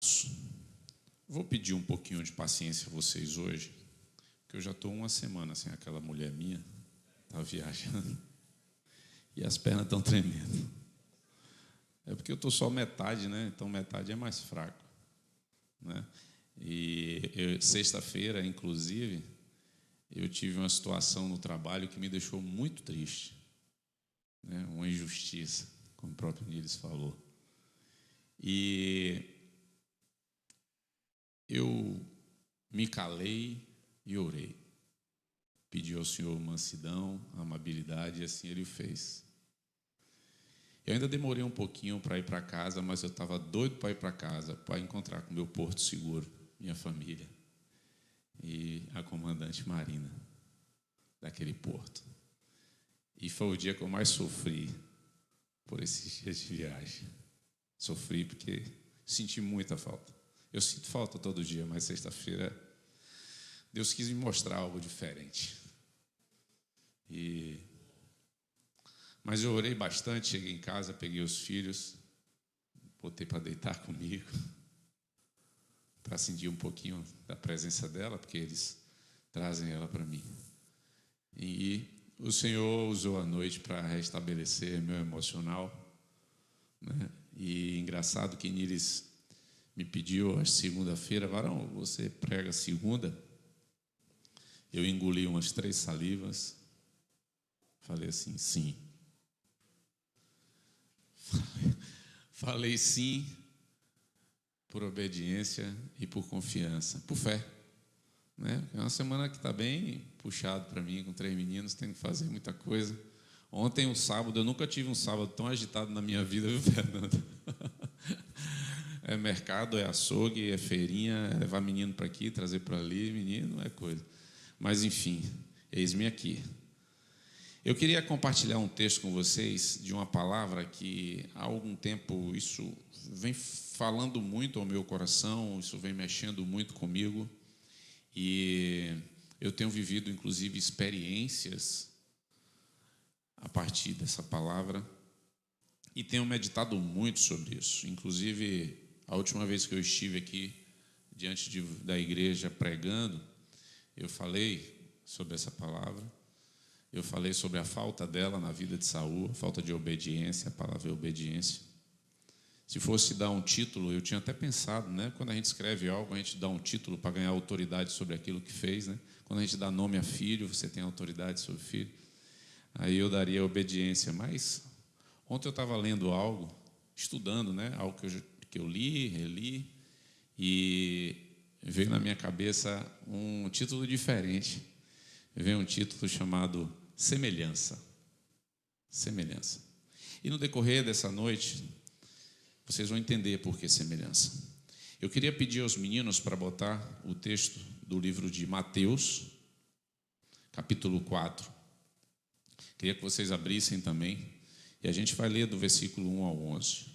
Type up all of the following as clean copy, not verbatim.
Amados, vou pedir um pouquinho de paciência a vocês hoje, porque eu já estou uma semana sem aquela mulher minha, está viajando, e as pernas estão tremendo. É porque eu estou só metade, né? Então metade é mais fraco, né? E sexta-feira, inclusive, eu tive uma situação no trabalho que me deixou muito triste, né? Uma injustiça, como o próprio Niles falou. E eu me calei e orei. Pedi ao Senhor mansidão, amabilidade, e assim Ele fez. Eu ainda demorei um pouquinho para ir para casa, mas eu estava doido para ir para casa, para encontrar com meu porto seguro, minha família e a comandante Marina daquele porto. E foi o dia que eu mais sofri por esses dias de viagem. Sofri porque senti muita falta. Eu sinto falta todo dia, mas sexta-feira Deus quis me mostrar algo diferente. Mas eu orei bastante, cheguei em casa, peguei os filhos, botei para deitar comigo, para sentir um pouquinho da presença dela, porque eles trazem ela para mim. E o Senhor usou a noite para restabelecer meu emocional, né? E engraçado que Niles me pediu, acho, segunda-feira, varão, você prega segunda? Eu engoli umas 3 salivas, falei assim, sim. Falei sim por obediência e por confiança, por fé, né? É uma semana que está bem puxado para mim, com 3 meninos, tenho que fazer muita coisa. Ontem, um sábado, eu nunca tive um sábado tão agitado na minha vida, viu, Fernando? É mercado, é açougue, é feirinha, é levar menino para aqui, trazer para ali, menino, é coisa. Mas, enfim, eis-me aqui. Eu queria compartilhar um texto com vocês de uma palavra que há algum tempo isso vem falando muito ao meu coração, isso vem mexendo muito comigo, e eu tenho vivido, inclusive, experiências a partir dessa palavra e tenho meditado muito sobre isso. Inclusive, a última vez que eu estive aqui diante da igreja pregando, eu falei sobre essa palavra. Eu falei sobre a falta dela na vida de Saul, a falta de obediência, a palavra é obediência. Se fosse dar um título, eu tinha até pensado, né? Quando a gente escreve algo, a gente dá um título para ganhar autoridade sobre aquilo que fez, né? Quando a gente dá nome a filho, você tem autoridade sobre o filho. Aí eu daria obediência. Mas ontem eu estava lendo algo, estudando, né? Algo que eu li, reli, e veio na minha cabeça um título diferente. Veio um título chamado Semelhança. Semelhança. E no decorrer dessa noite, vocês vão entender por que semelhança. Eu queria pedir aos meninos para botar o texto do livro de Mateus, capítulo 4. Queria que vocês abrissem também. E a gente vai ler do versículo 1 ao 11.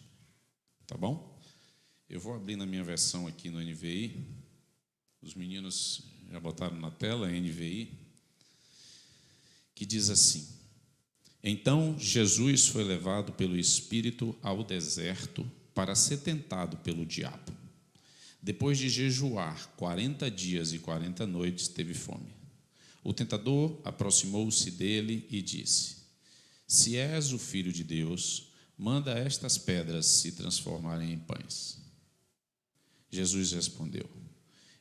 Tá bom? Eu vou abrir na minha versão aqui no NVI. Os meninos já botaram na tela, NVI. Que diz assim: Então Jesus foi levado pelo Espírito ao deserto para ser tentado pelo diabo. Depois de jejuar 40 dias e 40 noites, teve fome. O tentador aproximou-se dele e disse: Se és o Filho de Deus, manda estas pedras se transformarem em pães. Jesus respondeu: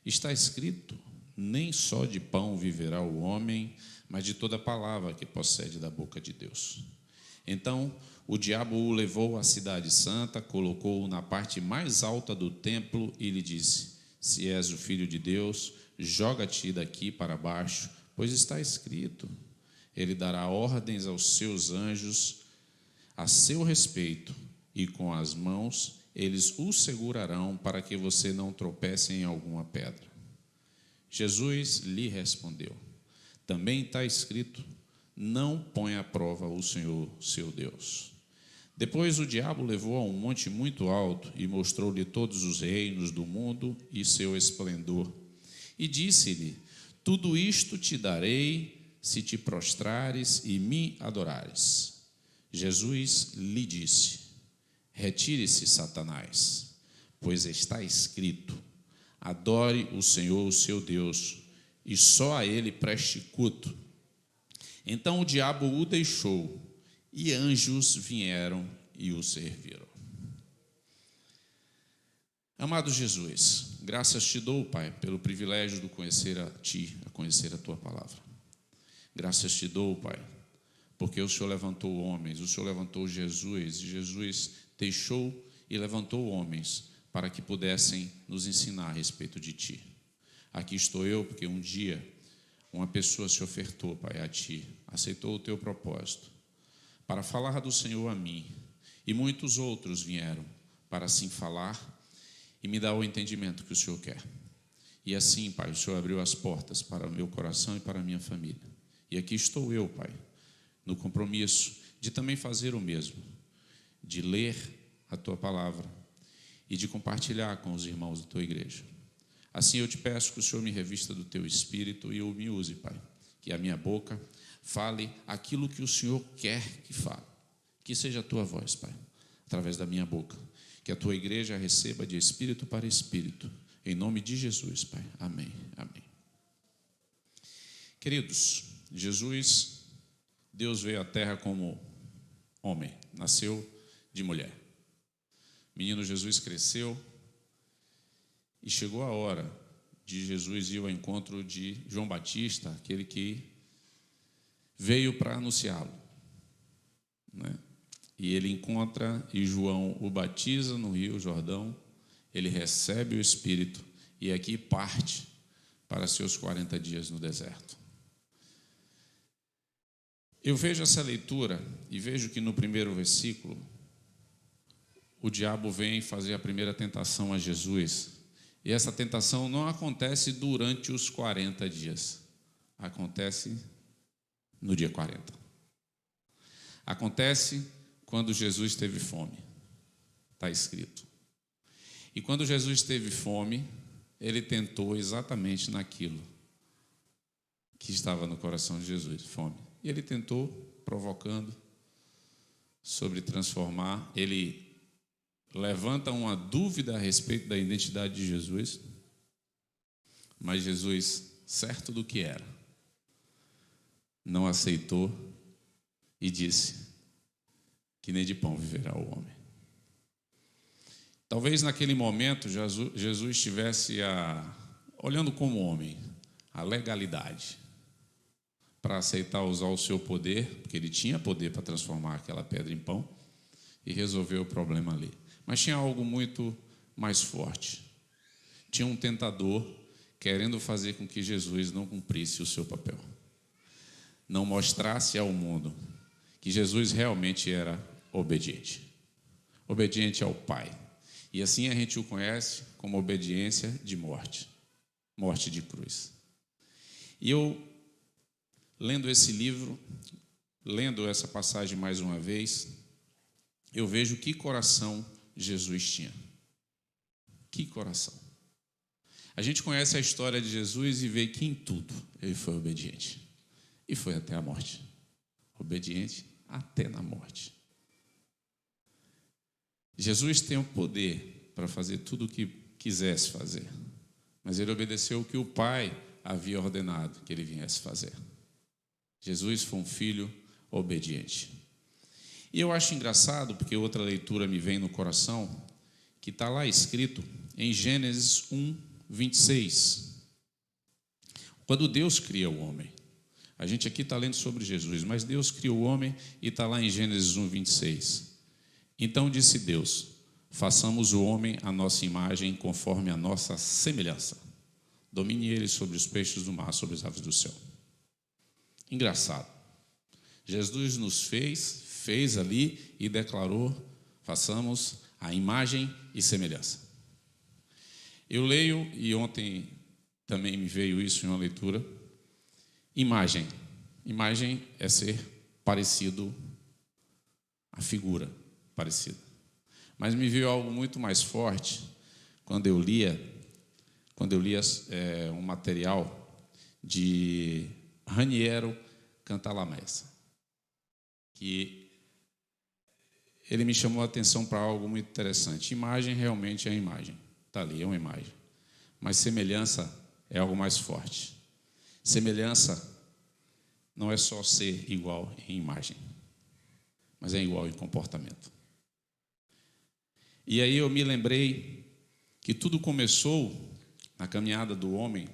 Está escrito, nem só de pão viverá o homem, mas de toda palavra que procede da boca de Deus. Então o diabo o levou à cidade santa, colocou-o na parte mais alta do templo e lhe disse: Se és o Filho de Deus, joga-te daqui para baixo, pois está escrito, ele dará ordens aos seus anjos a seu respeito, e com as mãos eles o segurarão para que você não tropece em alguma pedra. Jesus lhe respondeu: Também está escrito, não põe à prova o Senhor, seu Deus. Depois o diabo levou a um monte muito alto e mostrou-lhe todos os reinos do mundo e seu esplendor. E disse-lhe: Tudo isto te darei se te prostrares e me adorares. Jesus lhe disse: Retire-se, Satanás, pois está escrito: adore o Senhor, o seu Deus, e só a ele preste culto. Então o diabo o deixou, e anjos vieram e o serviram. Amado Jesus, graças te dou, Pai, pelo privilégio de conhecer a Ti, a conhecer a Tua palavra. Graças te dou, Pai, porque o Senhor levantou homens, o Senhor levantou Jesus, e Jesus deixou e levantou homens para que pudessem nos ensinar a respeito de Ti. Aqui estou eu, porque um dia uma pessoa se ofertou, Pai, a Ti, aceitou o Teu propósito, para falar do Senhor a mim, e muitos outros vieram para assim falar e me dar o entendimento que o Senhor quer. E assim, Pai, o Senhor abriu as portas para o meu coração e para a minha família. E aqui estou eu, Pai, no compromisso de também fazer o mesmo, de ler a Tua palavra e de compartilhar com os irmãos da Tua igreja. Assim eu te peço que o Senhor me revista do Teu Espírito e o me use, Pai, que a minha boca fale aquilo que o Senhor quer que fale, que seja a Tua voz, Pai, através da minha boca, que a Tua igreja receba de espírito para espírito, em nome de Jesus, Pai. Amém, amém. Queridos, Jesus, Deus veio à terra como homem, nasceu de mulher. Menino Jesus cresceu e chegou a hora de Jesus ir ao encontro de João Batista, aquele que veio para anunciá-lo, né? E ele encontra e João o batiza no Rio Jordão, ele recebe o Espírito e aqui parte para seus 40 dias no deserto. Eu vejo essa leitura e vejo que no primeiro versículo o diabo vem fazer a primeira tentação a Jesus. E essa tentação não acontece durante os 40 dias. Acontece no dia 40. Acontece quando Jesus teve fome. Está escrito. E quando Jesus teve fome, ele tentou exatamente naquilo que estava no coração de Jesus, fome. E ele tentou, provocando, sobre transformar. Ele levanta uma dúvida a respeito da identidade de Jesus, mas Jesus, certo do que era, não aceitou e disse que nem de pão viverá o homem. Talvez naquele momento Jesus estivesse olhando como homem a legalidade para aceitar usar o seu poder, porque ele tinha poder para transformar aquela pedra em pão e resolver o problema ali. Mas tinha algo muito mais forte. Tinha um tentador querendo fazer com que Jesus não cumprisse o seu papel, não mostrasse ao mundo que Jesus realmente era obediente ao Pai. E assim a gente o conhece como obediência de morte de cruz. E eu, lendo esse livro, lendo essa passagem mais uma vez, eu vejo que coração Jesus tinha. Que coração. A gente conhece a história de Jesus e vê que em tudo ele foi obediente. E foi até a morte. Obediente até na morte. Jesus tem o poder para fazer tudo o que quisesse fazer, mas ele obedeceu o que o Pai havia ordenado que ele viesse fazer. Jesus foi um filho obediente. E eu acho engraçado, porque outra leitura me vem no coração, que está lá escrito em Gênesis 1, 26. Quando Deus cria o homem. A gente aqui está lendo sobre Jesus, mas Deus criou o homem e está lá em Gênesis 1, 26. Então disse Deus: façamos o homem à nossa imagem, conforme a nossa semelhança. Domine ele sobre os peixes do mar, sobre as aves do céu. Engraçado. Jesus nos fez ali e declarou: façamos a imagem e semelhança. Eu leio, e ontem também me veio isso em uma leitura, imagem. Imagem é ser parecido, a figura parecida. Mas me veio algo muito mais forte quando eu lia um material de Raniero Cantalamessa, que ele me chamou a atenção para algo muito interessante. Imagem realmente é imagem. Está ali, é uma imagem. Mas semelhança é algo mais forte. Semelhança não é só ser igual em imagem, mas é igual em comportamento. E aí eu me lembrei que tudo começou na caminhada do homem,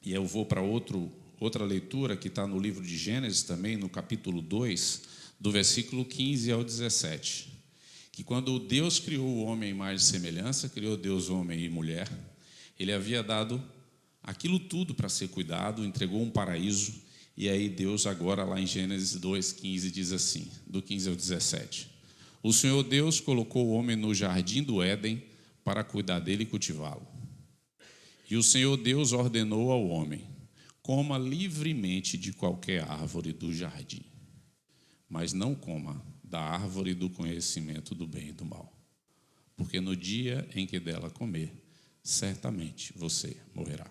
e eu vou para outra leitura que está no livro de Gênesis também, no capítulo 2, do versículo 15 ao 17, que quando Deus criou o homem à imagem e semelhança, criou Deus homem e mulher, ele havia dado aquilo tudo para ser cuidado, entregou um paraíso, e aí Deus agora lá em Gênesis 2:15 diz assim, do 15 ao 17, o Senhor Deus colocou o homem no jardim do Éden para cuidar dele e cultivá-lo. E o Senhor Deus ordenou ao homem, coma livremente de qualquer árvore do jardim, mas não coma da árvore do conhecimento do bem e do mal, porque no dia em que dela comer, certamente você morrerá.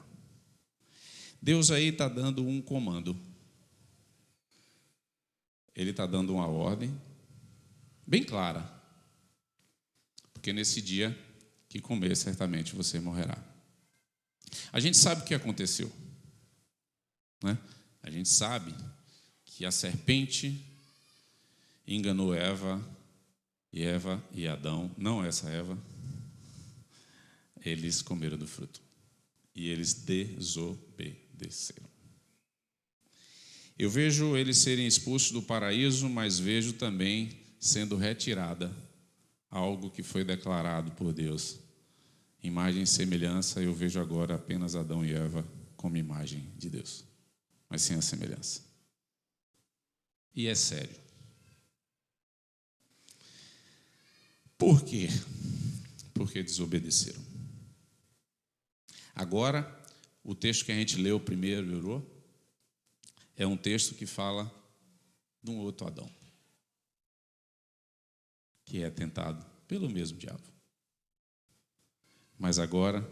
Deus aí está dando um comando. Ele está dando uma ordem bem clara, porque nesse dia que comer, certamente você morrerá. A gente sabe o que aconteceu, né? A gente sabe que a serpente enganou Eva e Adão, não essa Eva, eles comeram do fruto e eles desobedeceram. Eu vejo eles serem expulsos do paraíso, mas vejo também sendo retirada algo que foi declarado por Deus. Imagem e semelhança, eu vejo agora apenas Adão e Eva como imagem de Deus, mas sem a semelhança. E é sério. Por quê? Porque desobedeceram. Agora, o texto que a gente leu primeiro, é um texto que fala de um outro Adão, que é tentado pelo mesmo diabo. Mas agora,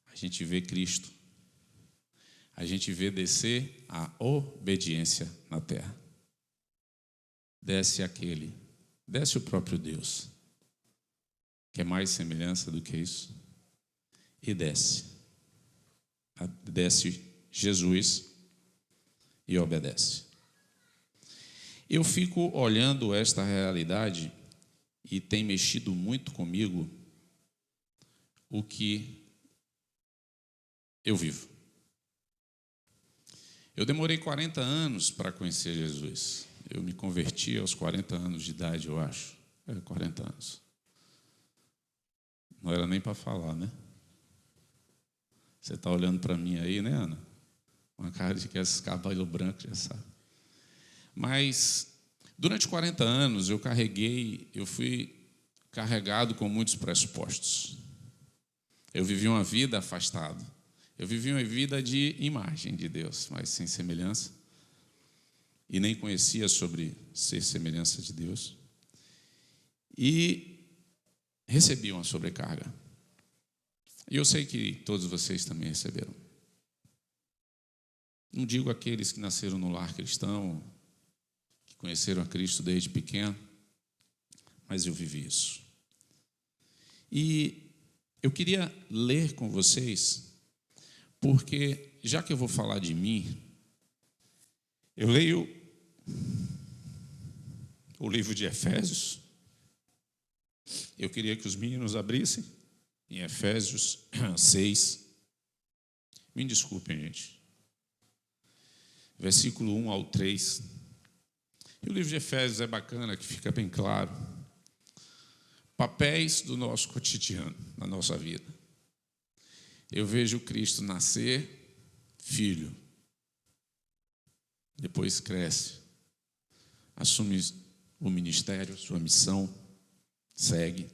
a gente vê Cristo, a gente vê descer a obediência na terra. Desce o próprio Deus, que é mais semelhança do que isso, e desce Jesus e obedece. Eu fico olhando esta realidade e tem mexido muito comigo o que eu vivo. Eu demorei 40 anos para conhecer Jesus. Eu me converti aos 40 anos de idade, eu acho. 40 anos. Não era nem para falar, né? Você está olhando para mim aí, né, Ana? Uma cara de que esses cabelos brancos já sabe. Mas, durante 40 anos, eu fui carregado com muitos pressupostos. Eu vivi uma vida afastado. Eu vivi uma vida de imagem de Deus, mas sem semelhança. E nem conhecia sobre ser semelhança de Deus. E recebi uma sobrecarga. E eu sei que todos vocês também receberam. Não digo aqueles que nasceram no lar cristão, que conheceram a Cristo desde pequeno, mas eu vivi isso. E eu queria ler com vocês, porque já que eu vou falar de mim, eu leio o livro de Efésios. Eu queria que os meninos abrissem em Efésios 6. Me desculpem, gente. Versículo 1 ao 3. E o livro de Efésios é bacana, que fica bem claro. Papéis do nosso cotidiano, na nossa vida. Eu vejo Cristo nascer, filho. Depois cresce. Assume o ministério, sua missão. Segue.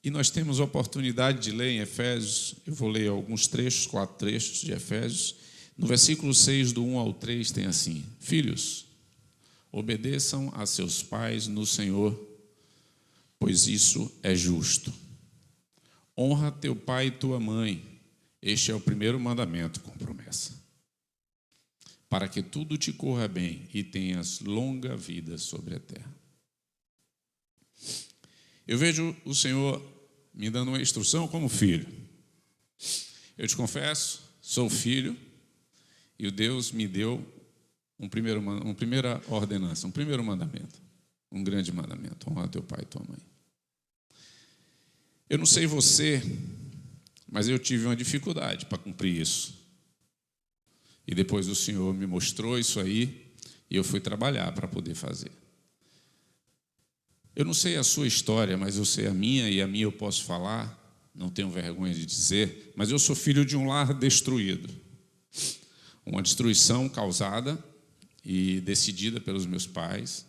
E nós temos a oportunidade de ler em Efésios, eu vou ler alguns trechos, 4 trechos de Efésios. No versículo 6, do 1 ao 3, tem assim: Filhos, obedeçam a seus pais no Senhor, pois isso é justo. Honra teu pai e tua mãe, este é o primeiro mandamento com promessa, para que tudo te corra bem e tenhas longa vida sobre a terra. Eu vejo o Senhor me dando uma instrução como filho. Eu te confesso, sou filho, e o Deus me deu uma primeira ordenança, um primeiro mandamento, um grande mandamento: honra teu pai e tua mãe. Eu não sei você, mas eu tive uma dificuldade para cumprir isso. E depois o Senhor me mostrou isso aí, e eu fui trabalhar para poder fazer. Eu não sei a sua história, mas eu sei a minha, e a minha eu posso falar, não tenho vergonha de dizer, mas eu sou filho de um lar destruído. Uma destruição causada e decidida pelos meus pais,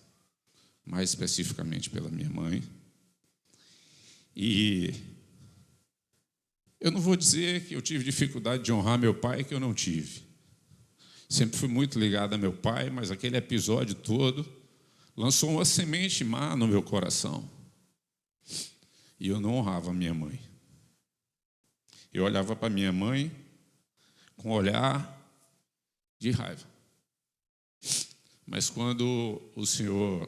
mais especificamente pela minha mãe. E eu não vou dizer que eu tive dificuldade de honrar meu pai, que eu não tive. Sempre fui muito ligado a meu pai, mas aquele episódio todo lançou uma semente má no meu coração. E eu não honrava minha mãe. Eu olhava para minha mãe com um olhar de raiva. Mas quando o Senhor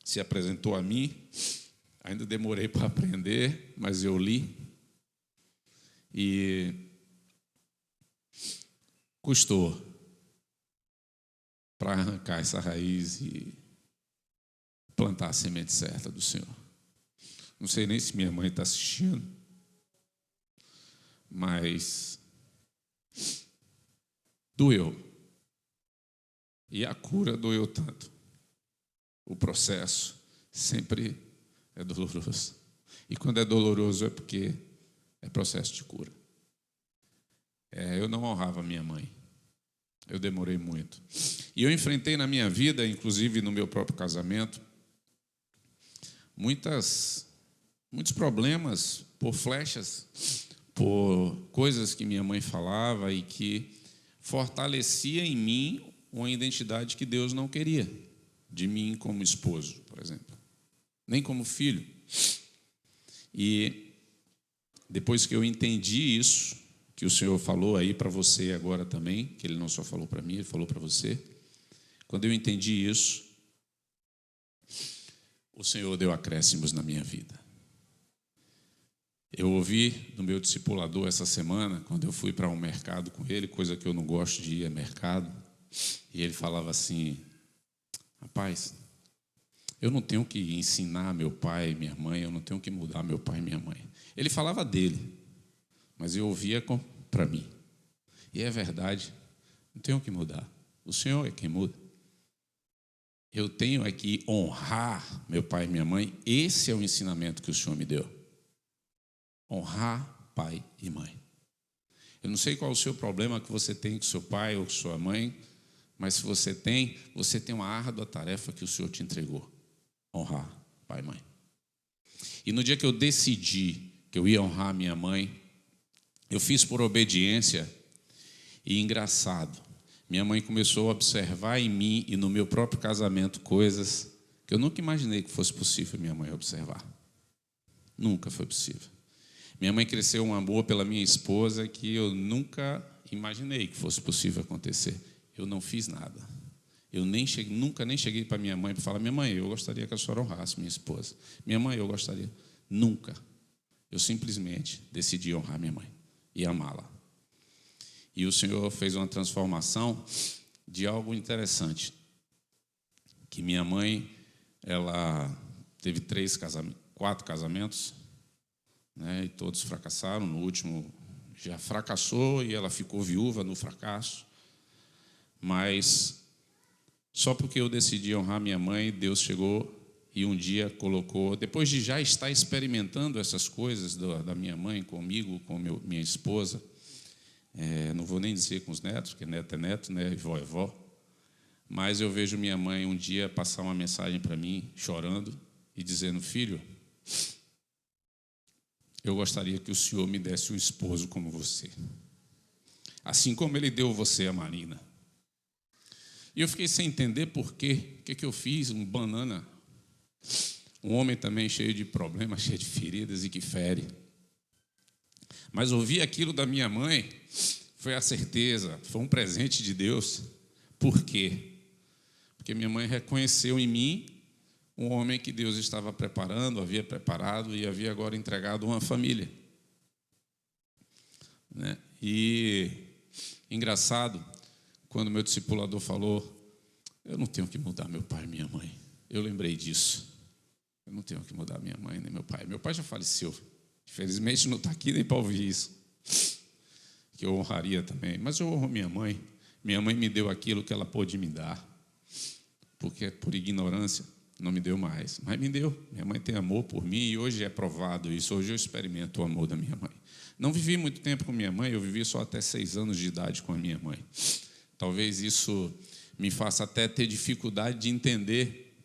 se apresentou a mim, ainda demorei para aprender, mas eu li. E custou para arrancar essa raiz e plantar a semente certa do Senhor. Não sei nem se minha mãe está assistindo, mas doeu. E a cura doeu tanto. O processo sempre é doloroso. E quando é doloroso é porque é processo de cura. Eu não honrava minha mãe. Eu demorei muito. E eu enfrentei na minha vida, inclusive no meu próprio casamento, muitos problemas por flechas, por coisas que minha mãe falava e que fortalecia em mim uma identidade que Deus não queria, de mim como esposo, por exemplo, nem como filho. E depois que eu entendi isso, que o Senhor falou aí para você agora também, que Ele não só falou para mim, Ele falou para você, quando eu entendi isso, o Senhor deu acréscimos na minha vida. Eu ouvi do meu discipulador essa semana, quando eu fui para um mercado com ele, coisa que eu não gosto de ir a mercado, e ele falava assim: rapaz, eu não tenho que ensinar meu pai e minha mãe, eu não tenho que mudar meu pai e minha mãe. Ele falava dele, mas eu ouvia para mim. E é verdade, não tenho que mudar. O Senhor é quem muda. Eu tenho que honrar meu pai e minha mãe. Esse é o ensinamento que o Senhor me deu. Honrar pai e mãe. Eu não sei qual é o seu problema que você tem com seu pai ou com sua mãe, mas se você tem uma árdua tarefa que o Senhor te entregou. Honrar pai e mãe. E no dia que eu decidi que eu ia honrar minha mãe, eu fiz por obediência. E engraçado, minha mãe começou a observar em mim e no meu próprio casamento coisas que eu nunca imaginei que fosse possível minha mãe observar. Nunca foi possível. Minha mãe cresceu um amor pela minha esposa que eu nunca imaginei que fosse possível acontecer. Eu não fiz nada. Eu nunca cheguei para minha mãe para falar: minha mãe, eu gostaria que a senhora honrasse minha esposa. Minha mãe, eu gostaria. Nunca. Eu simplesmente decidi honrar minha mãe e amá-la. E o Senhor fez uma transformação de algo interessante. Que minha mãe, ela teve 4 casamentos, né, e todos fracassaram. No último já fracassou e ela ficou viúva no fracasso. Mas só porque eu decidi honrar minha mãe, Deus chegou e um dia colocou, depois de já estar experimentando essas coisas da minha mãe comigo, com minha esposa, não vou nem dizer com os netos, porque neto é neto, né, e vó é vó, mas eu vejo minha mãe um dia passar uma mensagem para mim, chorando, e dizendo: filho, eu gostaria que o Senhor me desse um esposo como você, assim como Ele deu você a Marina. E eu fiquei sem entender por quê. O que eu fiz? Um banana. Um homem também cheio de problemas, cheio de feridas e que fere. Mas ouvir aquilo da minha mãe foi a certeza, foi um presente de Deus Por quê? Porque minha mãe reconheceu em mim um homem que Deus estava preparando, havia preparado e havia agora entregado uma família. Né? E, engraçado, quando meu discipulador falou, eu não tenho que mudar meu pai e minha mãe. Eu lembrei disso. Eu não tenho que mudar minha mãe nem meu pai. Meu pai já faleceu. Infelizmente não está aqui nem para ouvir isso. Que eu honraria também. Mas eu honro minha mãe. Minha mãe me deu aquilo que ela pôde me dar. Porque por ignorância não me deu mais. Mas me deu. Minha mãe tem amor por mim e hoje é provado isso. Hoje eu experimento o amor da minha mãe. Não vivi muito tempo com minha mãe. Eu vivi só até 6 anos de idade com a minha mãe. Talvez isso me faça até ter dificuldade de entender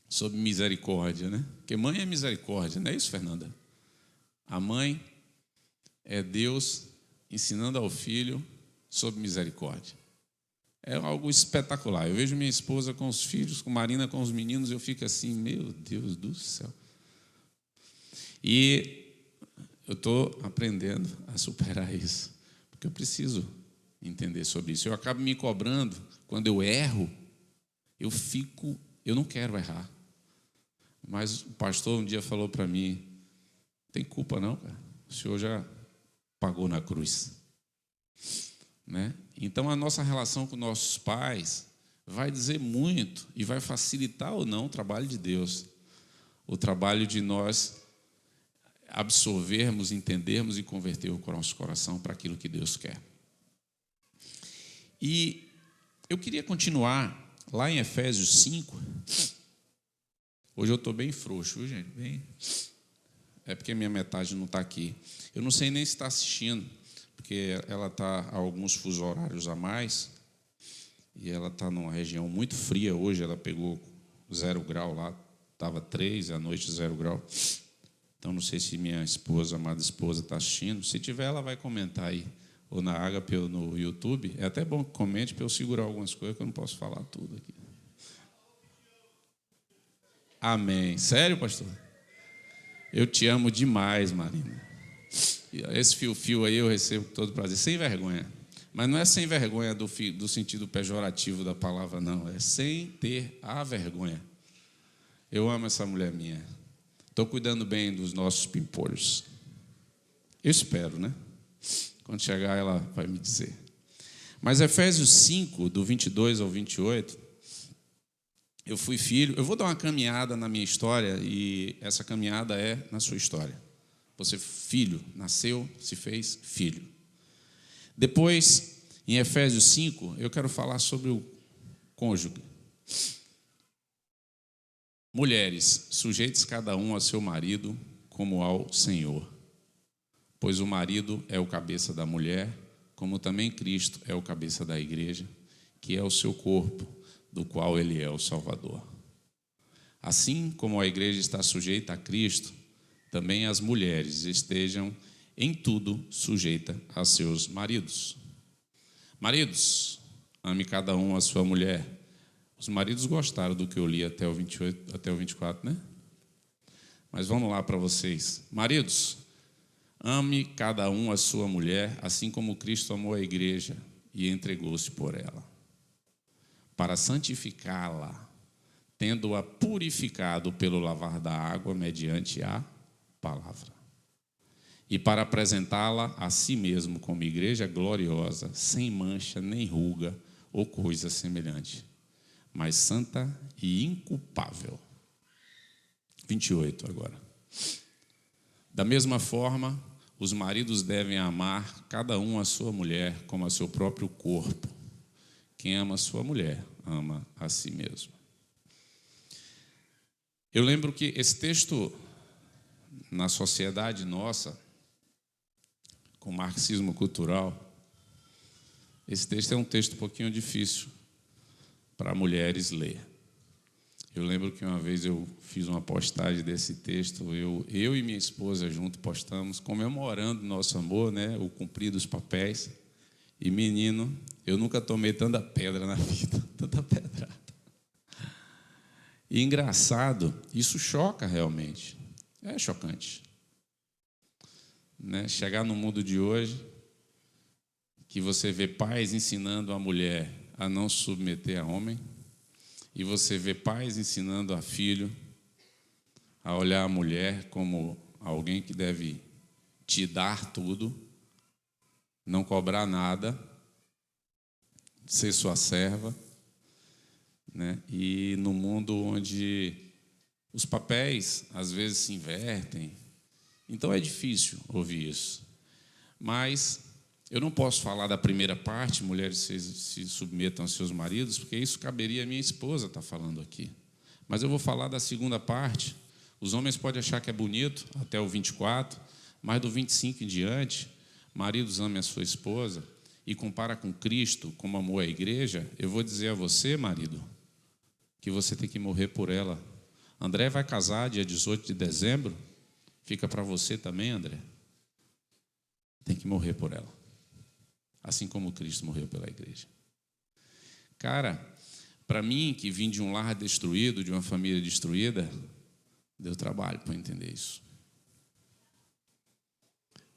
sobre misericórdia, né? Porque mãe é misericórdia, não é isso, Fernanda? A mãe é Deus ensinando ao filho sobre misericórdia. É algo espetacular. Eu vejo minha esposa com os filhos, com Marina com os meninos, eu fico assim, meu Deus do céu. E eu estou aprendendo a superar isso, porque eu preciso entender sobre isso. Eu acabo me cobrando, quando eu erro, eu não quero errar. Mas o pastor um dia falou para mim, tem culpa não, cara. O Senhor já pagou na cruz. Né? Então, a nossa relação com nossos pais vai dizer muito e vai facilitar ou não o trabalho de Deus. O trabalho de nós absorvermos, entendermos e converter o nosso coração para aquilo que Deus quer. E eu queria continuar lá em Efésios 5. Hoje eu estou bem frouxo, viu, gente? É porque minha metade não está aqui. Eu não sei nem se está assistindo, porque ela está a alguns fusos horários a mais, e ela está numa região muito fria hoje, ela pegou 0 grau lá, estava 3, à noite 0 grau. Então, não sei se minha esposa, amada esposa, está assistindo. Se tiver, ela vai comentar aí, ou na Agape ou no YouTube. É até bom que comente para eu segurar algumas coisas, que eu não posso falar tudo aqui. Amém. Sério, pastor? Eu te amo demais, Marina. Esse fio aí eu recebo com todo prazer. Sem vergonha. Mas não é sem vergonha do sentido pejorativo da palavra, não. É sem ter a vergonha. Eu amo essa mulher minha. Estou cuidando bem dos nossos pimpolhos. Eu espero, né? Quando chegar, ela vai me dizer. Mas Efésios 5, do 22 ao 28... Eu fui filho, eu vou dar uma caminhada na minha história e essa caminhada é na sua história. Você, filho, nasceu, se fez filho. Depois, em Efésios 5, eu quero falar sobre o cônjuge. Mulheres, sujeites cada um a seu marido como ao Senhor. Pois o marido é o cabeça da mulher, como também Cristo é o cabeça da igreja, que é o seu corpo, do qual ele é o Salvador. Assim como a igreja está sujeita a Cristo, também as mulheres estejam em tudo sujeitas a seus maridos. Maridos, ame cada um a sua mulher. Os maridos gostaram do que eu li até o 28, até o 24, né? Mas vamos lá para vocês. Maridos, ame cada um a sua mulher, assim como Cristo amou a igreja e entregou-se por ela, para santificá-la, tendo-a purificado pelo lavar da água mediante a palavra, e para apresentá-la a si mesmo como igreja gloriosa, sem mancha, nem ruga ou coisa semelhante, mas santa e inculpável. 28 agora. Da mesma forma, os maridos devem amar cada um a sua mulher como a seu próprio corpo. Quem ama a sua mulher, ama a si mesmo. Eu lembro que esse texto, na sociedade nossa, com marxismo cultural, esse texto é um texto um pouquinho difícil para mulheres ler. Eu lembro que uma vez eu fiz uma postagem desse texto, eu e minha esposa junto postamos, comemorando nosso amor, né, o cumprir dos papéis. E menino, eu nunca tomei tanta pedra na vida, tanta pedrada. E engraçado, isso choca realmente. É chocante. Né? Chegar no mundo de hoje, que você vê pais ensinando a mulher a não submeter a homem, e você vê pais ensinando a filho a olhar a mulher como alguém que deve te dar tudo, não cobrar nada, ser sua serva, né? E no mundo onde os papéis às vezes se invertem, então é difícil ouvir isso. Mas eu não posso falar da primeira parte, mulheres se submetam aos seus maridos, porque isso caberia a minha esposa estar falando aqui. Mas eu vou falar da segunda parte. Os homens podem achar que é bonito até o 24, mas do 25 em diante, maridos amem a sua esposa e compara com Cristo, como amou a igreja. Eu vou dizer a você, marido, que você tem que morrer por ela. André vai casar dia 18 de dezembro, fica para você também, André. Tem que morrer por ela, assim como Cristo morreu pela igreja. Cara, para mim, que vim de um lar destruído, de uma família destruída, deu trabalho para entender isso.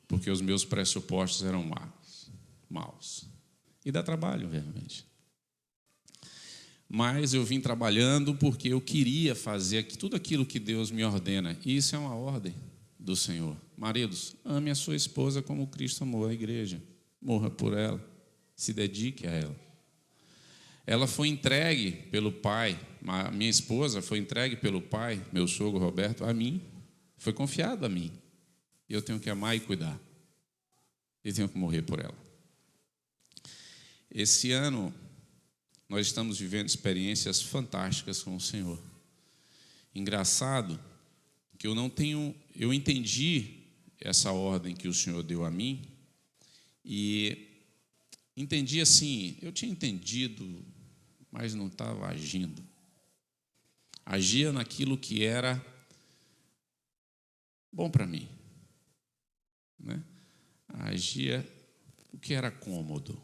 Porque os meus pressupostos eram maus. E dá trabalho, realmente. Mas eu vim trabalhando porque eu queria fazer tudo aquilo que Deus me ordena. E isso é uma ordem do Senhor. Maridos, ame a sua esposa como Cristo amou a igreja. Morra por ela. Se dedique a ela. Ela foi entregue pelo pai, a minha esposa foi entregue pelo pai, meu sogro Roberto, a mim. Foi confiado a mim. E eu tenho que amar e cuidar. E tenho que morrer por ela. Esse ano, nós estamos vivendo experiências fantásticas com o Senhor. Engraçado que eu entendi essa ordem que o Senhor deu a mim e entendi assim, eu tinha entendido, mas não estava agindo. Agia naquilo que era bom para mim, né? Agia o que era cômodo,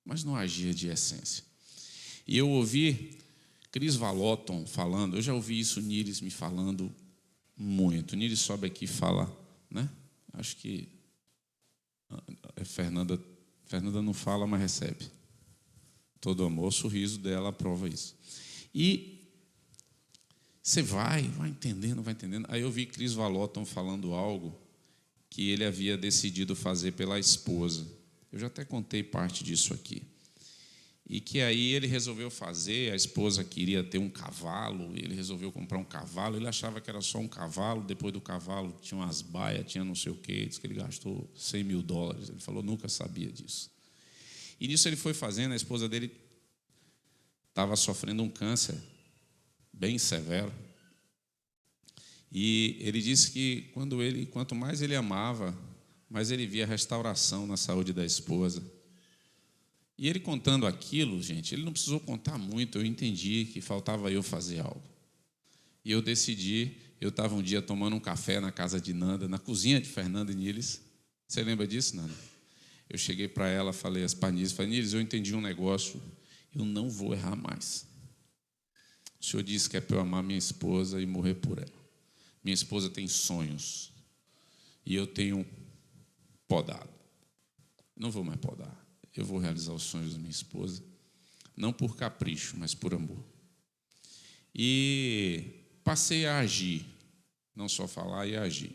mas não agia de essência. E eu ouvi Chris Vallotton falando, eu já ouvi isso, Nires me falando muito. Nires sobe aqui e fala, né? Acho que Fernanda não fala, mas recebe. Todo amor, o sorriso dela aprova isso. E você vai entendendo. Aí eu vi Chris Vallotton falando algo que ele havia decidido fazer pela esposa. Eu já até contei parte disso aqui. E que aí ele resolveu fazer, a esposa queria ter um cavalo, ele resolveu comprar um cavalo, ele achava que era só um cavalo, depois do cavalo tinha umas baias, tinha não sei o quê, disse que ele gastou $100 mil. Ele falou, nunca sabia disso. E nisso ele foi fazendo, a esposa dele estava sofrendo um câncer bem severo. E ele disse que quanto mais ele amava, mais ele via restauração na saúde da esposa. E ele contando aquilo, gente, ele não precisou contar muito, eu entendi que faltava eu fazer algo. E eu decidi, eu estava um dia tomando um café na casa de Nanda, na cozinha de Fernanda e Niles. Você lembra disso, Nanda? Eu cheguei para ela, falei para Niles, eu entendi um negócio, eu não vou errar mais. O Senhor disse que é para eu amar minha esposa e morrer por ela. Minha esposa tem sonhos e eu tenho podado. Não vou mais podar. Eu vou realizar os sonhos da minha esposa, não por capricho, mas por amor. E passei a agir, não só falar e agir.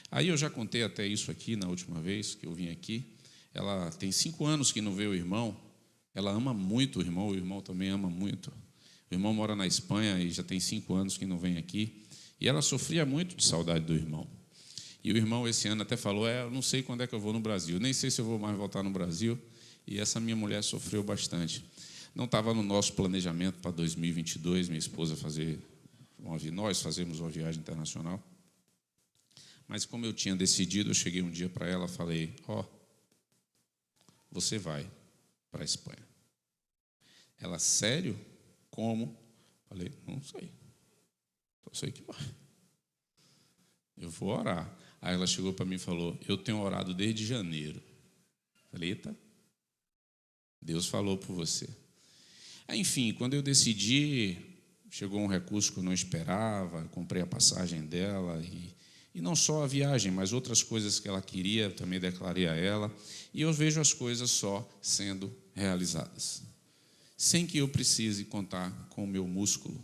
Aí eu já contei até isso aqui na última vez que eu vim aqui. Ela tem 5 anos que não vê o irmão. Ela ama muito o irmão também ama muito. O irmão mora na Espanha e já tem 5 anos que não vem aqui. E ela sofria muito de saudade do irmão. E o irmão esse ano até falou, eu não sei quando é que eu vou no Brasil, nem sei se eu vou mais voltar no Brasil. E essa minha mulher sofreu bastante. Não estava no nosso planejamento para 2022, minha esposa nós fazemos uma viagem internacional. Mas como eu tinha decidido, eu cheguei um dia para ela e falei, você vai para a Espanha. Ela, sério? Como? Falei, não sei. Só sei que vai. Eu vou orar. Aí ela chegou para mim e falou, eu tenho orado desde janeiro. Falei, eita, Deus falou por você. Enfim, quando eu decidi, chegou um recurso que eu não esperava, comprei a passagem dela e não só a viagem, mas outras coisas que ela queria, também declarei a ela, e eu vejo as coisas só sendo realizadas. sem que eu precise contar com o meu músculo,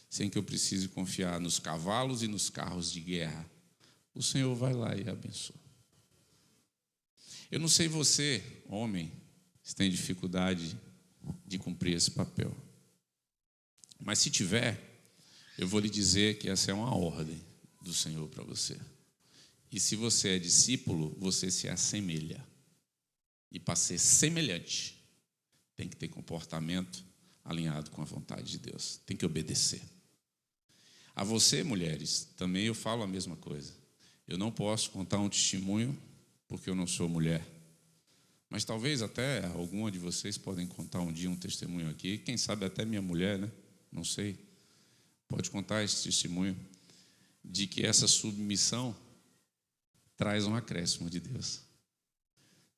sem que eu precise confiar nos cavalos e nos carros de guerra. O Senhor vai lá e abençoa. Eu não sei você, homem, se tem dificuldade de cumprir esse papel. Mas se tiver, eu vou lhe dizer que essa é uma ordem do Senhor para você. E se você é discípulo, você se assemelha. E para ser semelhante, tem que ter comportamento alinhado com a vontade de Deus. Tem que obedecer. A você, mulheres, também eu falo a mesma coisa. Eu não posso contar um testemunho porque eu não sou mulher. Mas talvez até alguma de vocês podem contar um dia um testemunho aqui. Quem sabe até minha mulher, né? Não sei. Pode contar esse testemunho de que essa submissão traz um acréscimo de Deus.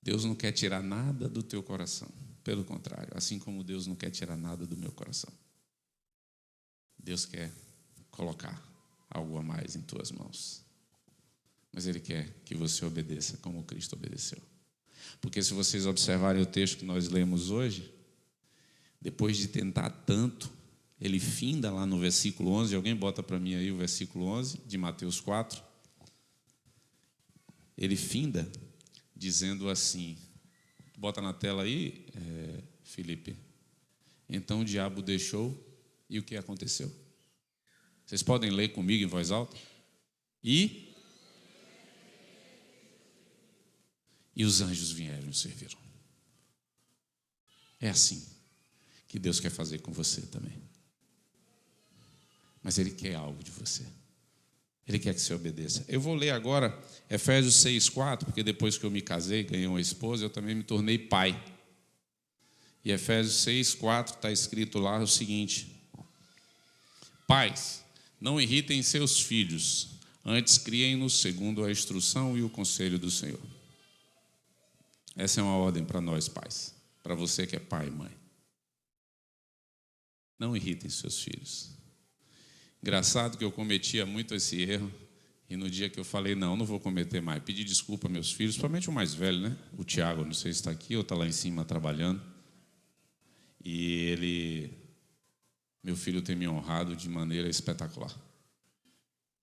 Deus não quer tirar nada do teu coração. Pelo contrário, assim como Deus não quer tirar nada do meu coração. Deus quer colocar algo a mais em tuas mãos. Mas Ele quer que você obedeça como Cristo obedeceu. Porque se vocês observarem o texto que nós lemos hoje, depois de tentar tanto, Ele finda lá no versículo 11. Alguém bota para mim aí o versículo 11 de Mateus 4. Ele finda dizendo assim, bota na tela aí, Felipe. Então o diabo deixou e o que aconteceu? Vocês podem ler comigo em voz alta? E os anjos vieram e serviram. É assim que Deus quer fazer com você também. Mas Ele quer algo de você. Ele quer que você obedeça. Eu vou ler agora Efésios 6:4, porque depois que eu me casei, ganhei uma esposa, eu também me tornei pai. E Efésios 6:4 está escrito lá o seguinte: pais, não irritem seus filhos, antes criem-nos segundo a instrução e o conselho do Senhor. Essa é uma ordem para nós, pais, para você que é pai e mãe. Não irritem seus filhos. Engraçado que eu cometia muito esse erro, e no dia que eu falei, não vou cometer mais, pedi desculpa a meus filhos, principalmente o mais velho, né? O Tiago, não sei se está aqui ou está lá em cima trabalhando. E meu filho tem me honrado de maneira espetacular.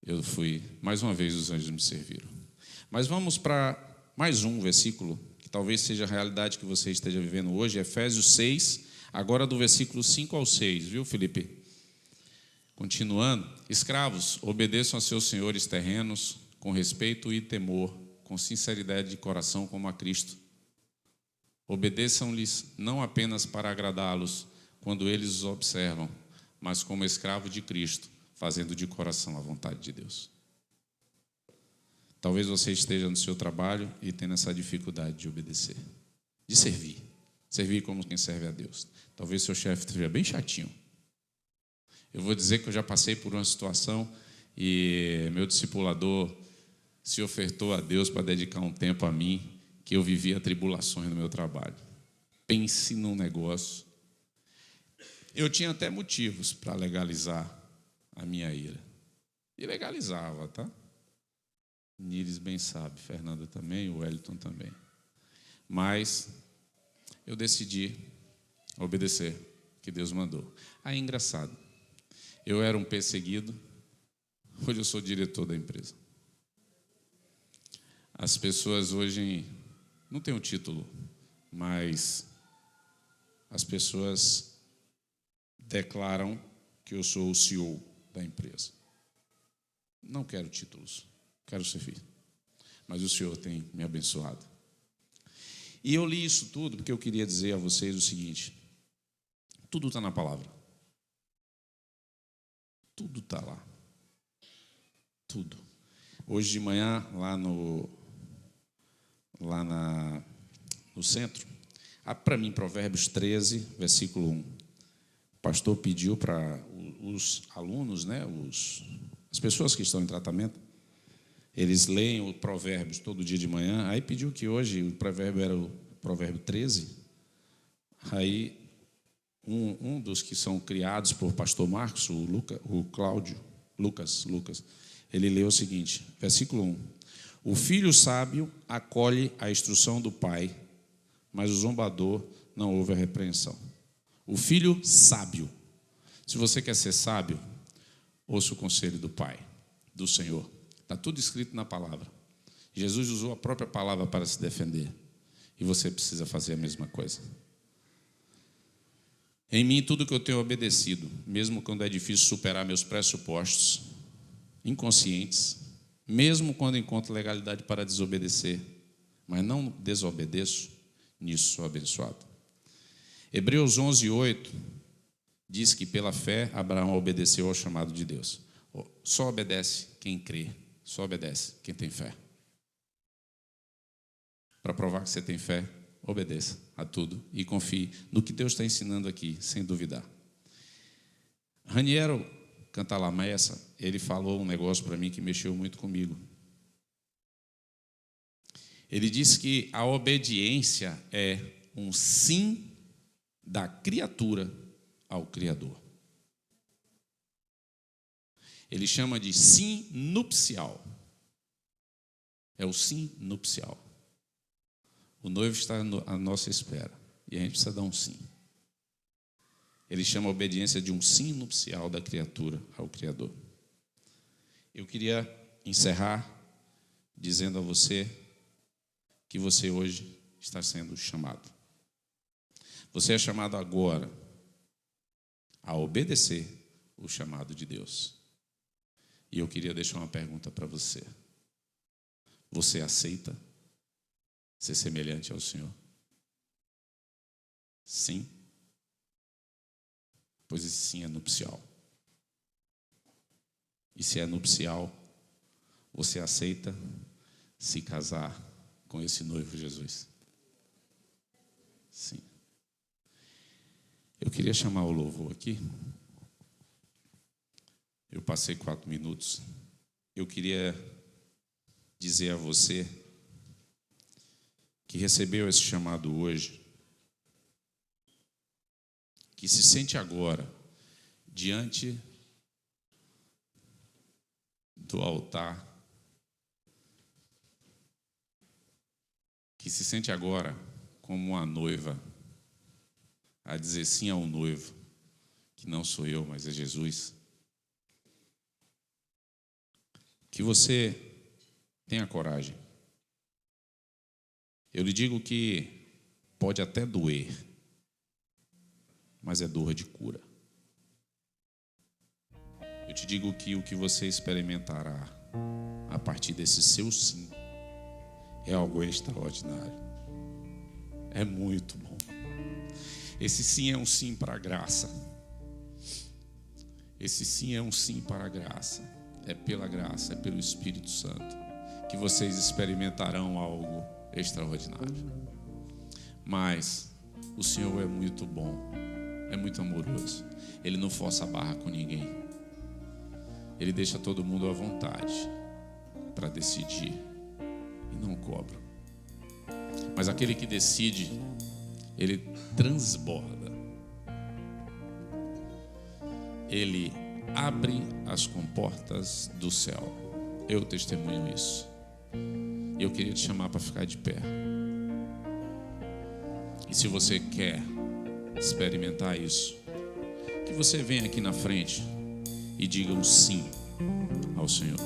Eu fui, mais uma vez os anjos me serviram. Mas vamos para mais um versículo, que talvez seja a realidade que você esteja vivendo hoje, Efésios 6, agora do versículo 5 ao 6, viu, Felipe? Continuando, escravos, obedeçam a seus senhores terrenos com respeito e temor, com sinceridade de coração como a Cristo. Obedeçam-lhes não apenas para agradá-los quando eles os observam, mas como escravo de Cristo, fazendo de coração a vontade de Deus. Talvez você esteja no seu trabalho e tenha essa dificuldade de obedecer, de servir como quem serve a Deus. Talvez seu chefe esteja bem chatinho. Eu vou dizer que eu já passei por uma situação e meu discipulador se ofertou a Deus para dedicar um tempo a mim, que eu vivia tribulações no meu trabalho. Pense num negócio. Eu tinha até motivos para legalizar a minha ira. E legalizava, tá? Níris bem sabe, Fernanda também, o Wellington também. Mas eu decidi obedecer o que Deus mandou. Aí, engraçado. Eu era um perseguido, hoje eu sou diretor da empresa. As pessoas hoje não têm um título, mas as pessoas declaram que eu sou o CEO da empresa. Não quero títulos, quero servir. Mas o Senhor tem me abençoado. E eu li isso tudo porque eu queria dizer a vocês o seguinte: tudo está na palavra. Tudo está lá. Tudo. Hoje de manhã, lá no centro, para mim, Provérbios 13, versículo 1. O pastor pediu para os alunos, né, as pessoas que estão em tratamento, eles leem o Provérbios todo dia de manhã. Aí pediu que hoje o provérbio era o Provérbio 13. Aí um dos que são criados por pastor Marcos, o Lucas, ele leu o seguinte, versículo 1. O filho sábio acolhe a instrução do pai, mas o zombador não ouve a repreensão. O filho sábio. Se você quer ser sábio, ouça o conselho do Pai, do Senhor. Está tudo escrito na palavra. Jesus usou a própria palavra para se defender. E você precisa fazer a mesma coisa. Em mim, tudo que eu tenho obedecido, mesmo quando é difícil superar meus pressupostos inconscientes, mesmo quando encontro legalidade para desobedecer, mas não desobedeço, nisso sou abençoado. Hebreus 11:8 diz que pela fé Abraão obedeceu ao chamado de Deus. Só obedece quem crê, só obedece quem tem fé. Para provar que você tem fé, obedeça a tudo e confie no que Deus está ensinando aqui, sem duvidar. Raniero Cantalamessa, ele falou um negócio para mim que mexeu muito comigo. Ele disse que a obediência é um sim da criatura ao Criador. Ele chama de sim nupcial. É o sim nupcial. O noivo está à nossa espera e a gente precisa dar um sim. Ele chama a obediência de um sim nupcial da criatura ao Criador. Eu queria encerrar dizendo a você que você hoje está sendo chamado. Você é chamado agora a obedecer o chamado de Deus. E eu queria deixar uma pergunta para você. Você aceita ser semelhante ao Senhor? Sim? Pois esse sim é nupcial. E se é nupcial, você aceita se casar com esse noivo Jesus? Sim. Eu queria chamar o louvor aqui. Eu passei 4 minutos. Eu queria dizer a você que recebeu esse chamado hoje, que se sente agora diante do altar, que se sente agora como uma noiva a dizer sim ao noivo, que não sou eu, mas é Jesus. Que você tenha coragem. Eu lhe digo que pode até doer, mas é dor de cura. Eu te digo que o que você experimentará a partir desse seu sim é algo extraordinário. É muito bom. Esse sim é um sim para a graça. Esse sim é um sim para a graça. É pela graça, é pelo Espírito Santo que vocês experimentarão algo extraordinário. Mas o Senhor é muito bom, é muito amoroso. Ele não força a barra com ninguém. Ele deixa todo mundo à vontade para decidir e não cobra. Mas aquele que decide, ele transborda. Ele abre as comportas do céu. Eu testemunho isso. Eu queria te chamar para ficar de pé. E se você quer experimentar isso, que você venha aqui na frente e diga um sim ao Senhor.